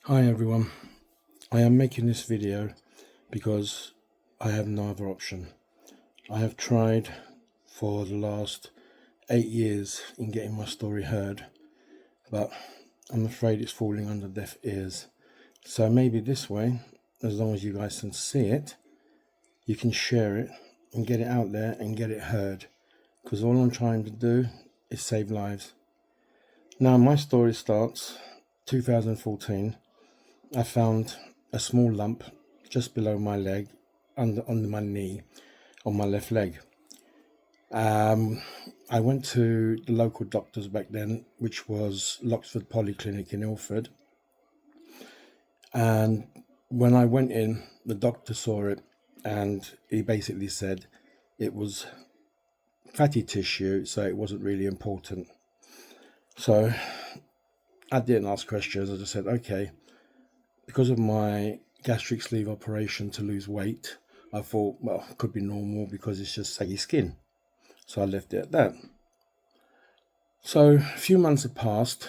Hi everyone, I am making this video because I have no other option. I have tried for the last 8 years in getting my story heard, but I'm afraid it's falling under deaf ears. So maybe this way, as long as you guys can see it, you can share it and get it out there and get it heard, because all I'm trying to do is save lives. Now my story starts 2014. I found a small lump just below my leg, under my knee, on my left leg. I went to the local doctors back then, which was Loxford Polyclinic in Ilford. And when I went in, the doctor saw it and he basically said it was fatty tissue, so it wasn't really important. So I didn't ask questions. I just said, okay, because of my gastric sleeve operation to lose weight, I thought, well, it could be normal because it's just saggy skin. So I left it at that. So a few months had passed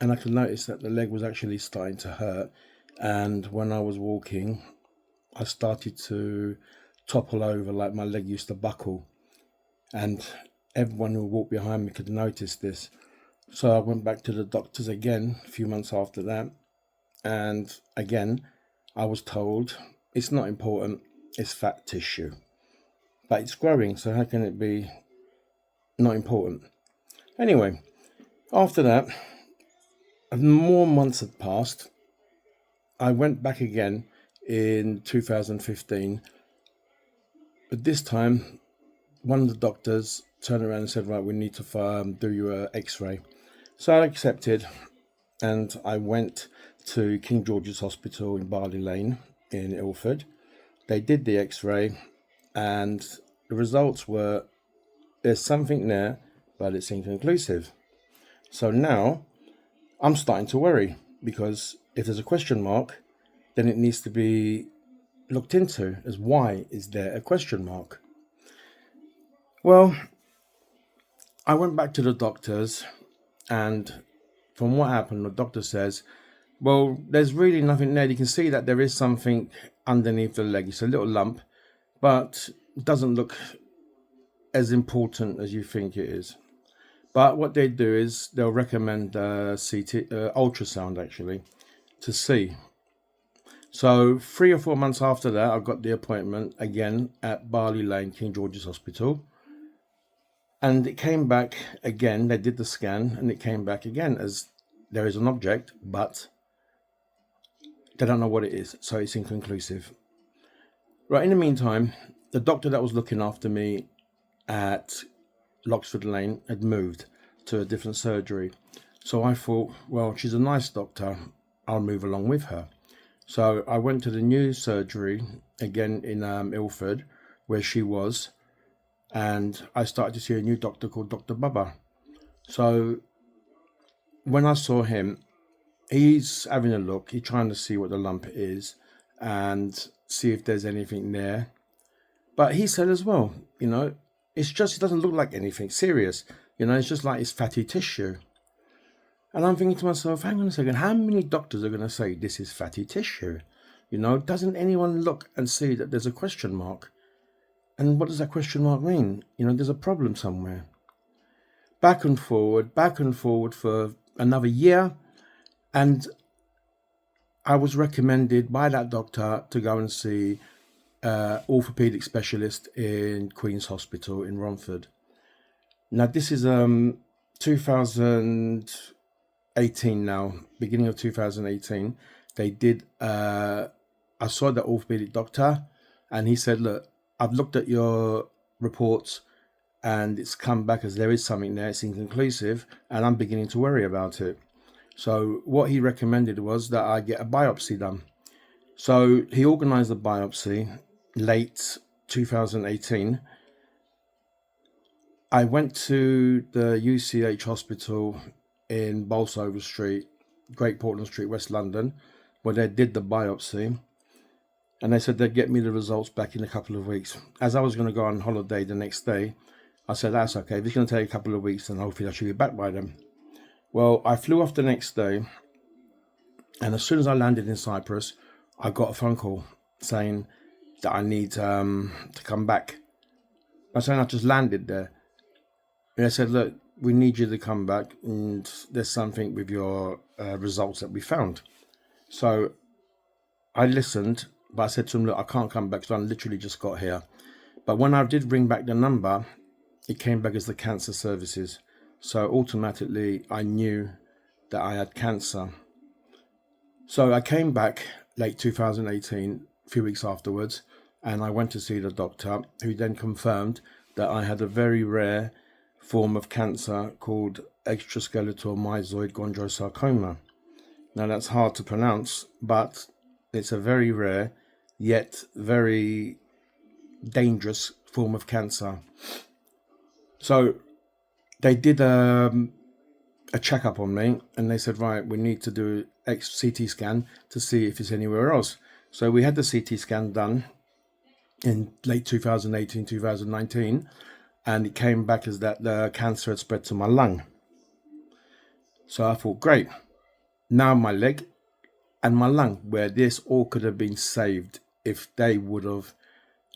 and I could notice that the leg was actually starting to hurt. And when I was walking, I started to topple over, like my leg used to buckle. And everyone who walked behind me could notice this. So I went back to the doctors again a few months after that. And again, I was told it's not important, it's fat tissue. But it's growing, so how can it be not important? Anyway, after that, more months had passed. I went back again in 2015, but this time one of the doctors turned around and said, right, we need to do your x-ray. So I accepted and I went to King George's Hospital in Barley Lane in Ilford. They did the x-ray and the results were there's something there, but it's inconclusive. So now I'm starting to worry, because if there's a question mark, then it needs to be looked into as why is there a question mark? Well, I went back to the doctors, and from what happened, the doctor says, well, there's really nothing there. You can see that there is something underneath the leg. It's a little lump, but it doesn't look as important as you think it is. But what they do is they'll recommend ultrasound actually to see. So 3 or 4 months after that, I got the appointment again at Barley Lane, King George's Hospital. And it came back again, they did the scan and it came back again as there is an object, but they don't know what it is. So it's inconclusive. Right, in the meantime, the doctor that was looking after me at Loxford Lane had moved to a different surgery. So I thought, well, she's a nice doctor, I'll move along with her. So I went to the new surgery again in Ilford, where she was, and I started to see a new doctor called Dr. Bubba. So when I saw him, he's having a look, he's trying to see what the lump is and see if there's anything there. But he said as well, it's just, it doesn't look like anything serious. It's just like it's fatty tissue. And I'm thinking to myself, hang on a second, how many doctors are going to say this is fatty tissue? Doesn't anyone look and see that there's a question mark? And what does that question mark mean? There's a problem somewhere. Back and forward for another year. And I was recommended by that doctor to go and see orthopedic specialist in Queen's Hospital in Romford. Now, this is 2018 now, beginning of 2018. They did, I saw the orthopedic doctor and he said, look, I've looked at your reports and it's come back as there is something there, it's inconclusive, and I'm beginning to worry about it. So what he recommended was that I get a biopsy done. So he organised a biopsy late 2018. I went to the UCH hospital in Bolsover Street, Great Portland Street, West London, where they did the biopsy. And they said they'd get me the results back in a couple of weeks. As I was going to go on holiday the next day, I said, that's okay. If it's going to take a couple of weeks, then hopefully I should be back by then. Well, I flew off the next day. And as soon as I landed in Cyprus, I got a phone call saying that I need to come back. I said I just landed there. And they said, look, we need you to come back, and there's something with your results that we found. So I listened, but I said to them, look, I can't come back because I literally just got here. But when I did ring back the number, it came back as the cancer services. So automatically I knew that I had cancer. So I came back late 2018, a few weeks afterwards, and I went to see the doctor, who then confirmed that I had a very rare form of cancer called extraskeletal myxoid chondrosarcoma. Now that's hard to pronounce, but it's a very rare yet very dangerous form of cancer. So they did a checkup on me, and they said, right, we need to do CT scan to see if it's anywhere else. So we had the CT scan done in late 2018, 2019, and it came back as that the cancer had spread to my lung. So I thought, great, now my leg and my lung, where this all could have been saved if they would have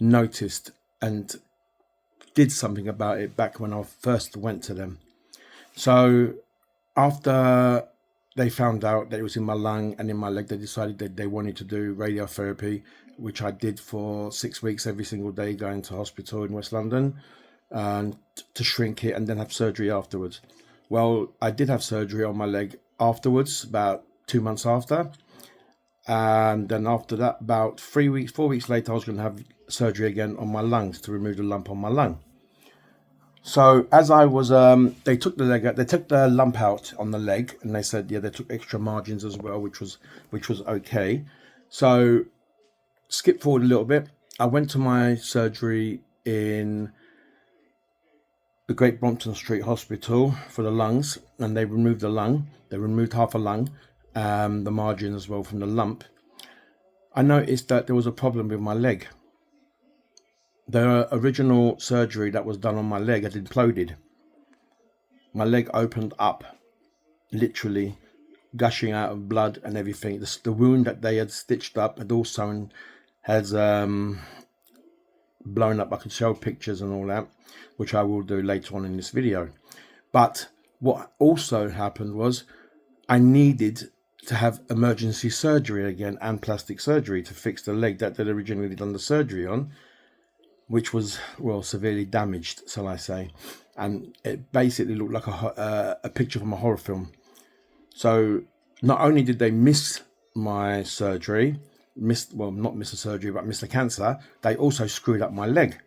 noticed and did something about it back when I first went to them. So after they found out that it was in my lung and in my leg, they decided that they wanted to do radiotherapy, which I did for 6 weeks every single day, going to hospital in West London and to shrink it and then have surgery afterwards. Well, I did have surgery on my leg afterwards, about 2 months after. And then after that, about 4 weeks later, I was going to have surgery again on my lungs to remove the lump on my lung. So as I was, they took the leg out, they took the lump out on the leg, and they said, yeah, they took extra margins as well, which was okay. So skip forward a little bit. I went to my surgery in the Great Brompton Street Hospital for the lungs, and they removed the lung. They removed half a lung, the margin as well from the lump. I noticed that there was a problem with my leg. The original surgery that was done on my leg had imploded. My leg opened up, literally gushing out of blood and everything. The wound that they had stitched up had also has blown up. I could show pictures and all that, which I will do later on in this video. But what also happened was I needed to have emergency surgery again and plastic surgery to fix the leg that they'd originally done the surgery on, which was, well, severely damaged, shall I say. And it basically looked like a picture from a horror film. So not only did they miss my surgery, not miss the surgery, but miss the cancer, they also screwed up my leg.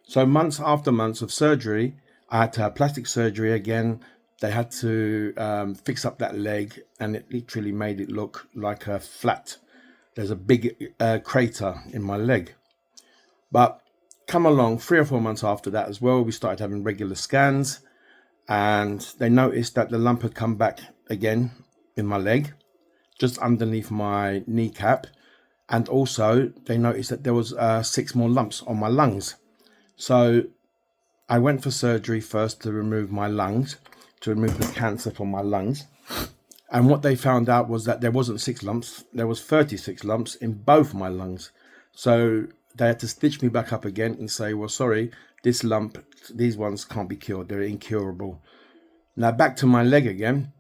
So months after months of surgery, I had to have plastic surgery again. They had to fix up that leg, and it literally made it look like a flat. There's a big crater in my leg. But come along 3 or 4 months after that as well, we started having regular scans, and they noticed that the lump had come back again in my leg, just underneath my kneecap. And also they noticed that there was 6 more lumps on my lungs. So I went for surgery first to remove my lungs, to remove the cancer from my lungs. And what they found out was that there wasn't 6 lumps, there was 36 lumps in both my lungs. So they had to stitch me back up again and say, well, sorry, this lump, these ones can't be cured. They're incurable. Now back to my leg again.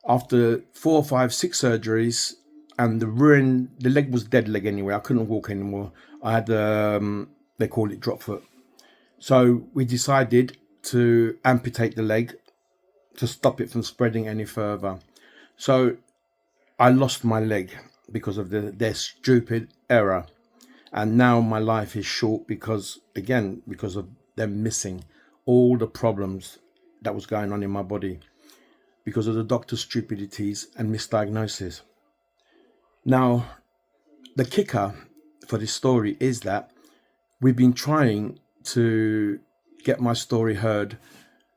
After 4, 5, 6 surgeries, and the leg was dead leg anyway. I couldn't walk anymore. I had, they call it drop foot. So we decided to amputate the leg to stop it from spreading any further. So I lost my leg because of their stupid error. And now my life is short because of them missing all the problems that was going on in my body because of the doctor's stupidities and misdiagnosis. Now, the kicker for this story is that we've been trying to get my story heard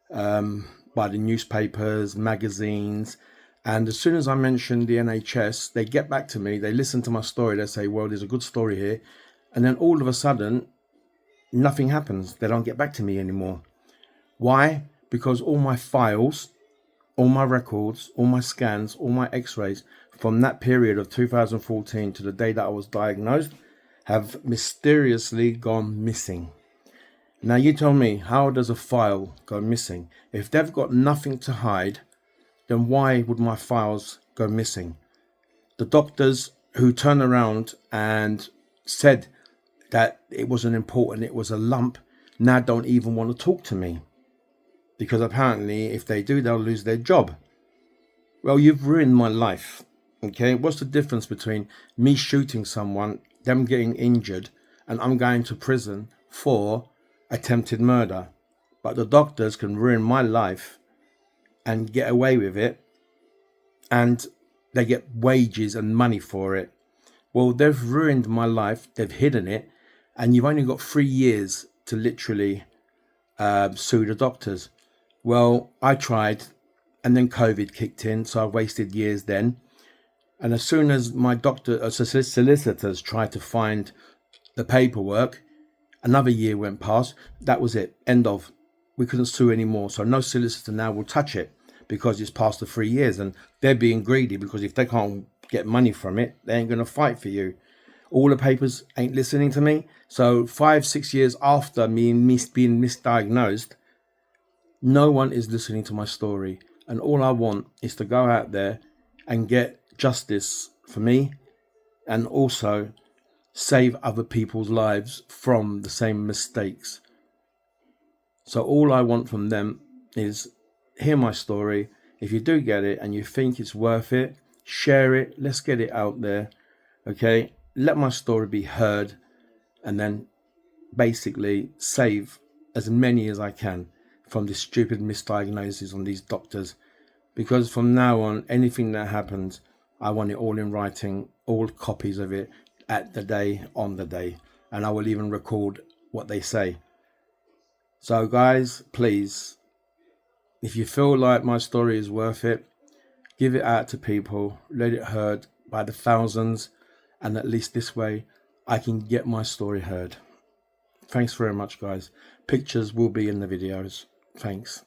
by the newspapers, magazines, and as soon as I mention the NHS, they get back to me, they listen to my story, they say, well, there's a good story here. And then all of a sudden, nothing happens. They don't get back to me anymore. Why? Because all my files, all my records, all my scans, all my x-rays from that period of 2014 to the day that I was diagnosed have mysteriously gone missing. Now you tell me, how does a file go missing? If they've got nothing to hide, then why would my files go missing? The doctors who turned around and said that it wasn't important, it was a lump, now don't even want to talk to me. Because apparently if they do, they'll lose their job. Well, you've ruined my life. Okay, what's the difference between me shooting someone, them getting injured, and I'm going to prison for attempted murder? But the doctors can ruin my life and get away with it, and they get wages and money for it. Well, they've ruined my life, they've hidden it, and you've only got 3 years to literally sue the doctors. Well, I tried, and then COVID kicked in, so I wasted years then. And as soon as my solicitors tried to find the paperwork, another year went past. That was it. End of. We couldn't sue anymore. So no solicitor now will touch it because it's past the 3 years. And they're being greedy because if they can't get money from it, they ain't going to fight for you. All the papers ain't listening to me. So 5-6 years after me being misdiagnosed, no one is listening to my story. And all I want is to go out there and get justice for me, and also save other people's lives from the same mistakes. So all I want from them is hear my story. If you do get it and you think it's worth it, share it. Let's get it out there. Okay, let my story be heard, and then basically save as many as I can from this stupid misdiagnosis on these doctors. Because from now on, anything that happens, I want it all in writing, all copies of it at the day, on the day. And I will even record what they say. So guys, please, if you feel like my story is worth it, give it out to people, let it heard by the thousands. And at least this way, I can get my story heard. Thanks very much, guys. Pictures will be in the videos. Thanks.